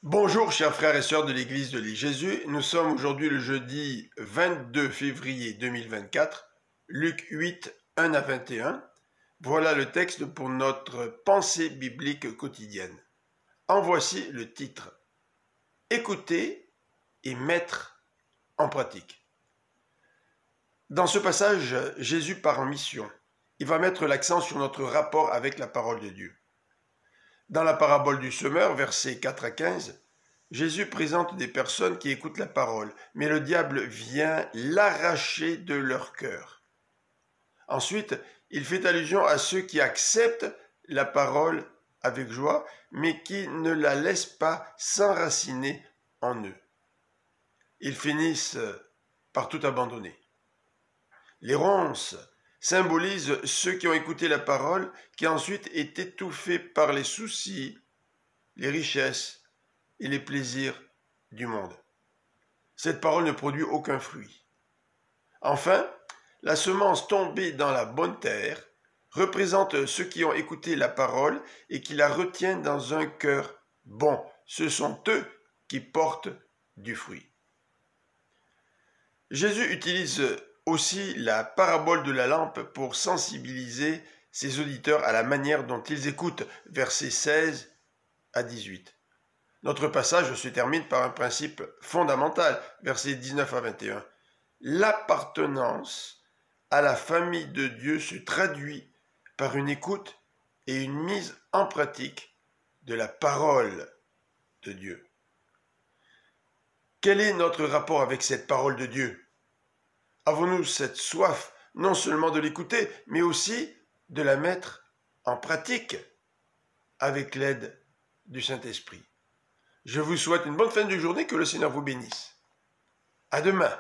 Bonjour chers frères et sœurs de l'Église de l'île Jésus, nous sommes aujourd'hui le jeudi 22 février 2024, Luc 8, 1 à 21. Voilà le texte pour notre pensée biblique quotidienne. En voici le titre. Écouter et mettre en pratique. Dans ce passage, Jésus part en mission. Il va mettre l'accent sur notre rapport avec la parole de Dieu. Dans la parabole du semeur, versets 4 à 15, Jésus présente des personnes qui écoutent la parole, mais le diable vient l'arracher de leur cœur. Ensuite, il fait allusion à ceux qui acceptent la parole avec joie, mais qui ne la laissent pas s'enraciner en eux. Ils finissent par tout abandonner. Les ronces symbolisent ceux qui ont écouté la parole, qui ensuite est étouffée par les soucis, les richesses et les plaisirs du monde. Cette parole ne produit aucun fruit. Enfin, la semence tombée dans la bonne terre représente ceux qui ont écouté la parole et qui la retiennent dans un cœur bon. Ce sont eux qui portent du fruit. Jésus utilise aussi la parabole de la lampe pour sensibiliser ses auditeurs à la manière dont ils écoutent, versets 16 à 18. Notre passage se termine par un principe fondamental, versets 19 à 21. L'appartenance à la famille de Dieu se traduit par une écoute et une mise en pratique de la parole de Dieu. Quel est notre rapport avec cette parole de Dieu ? Avons-nous cette soif non seulement de l'écouter, mais aussi de la mettre en pratique avec l'aide du Saint-Esprit ? Je vous souhaite une bonne fin de journée, que le Seigneur vous bénisse. À demain.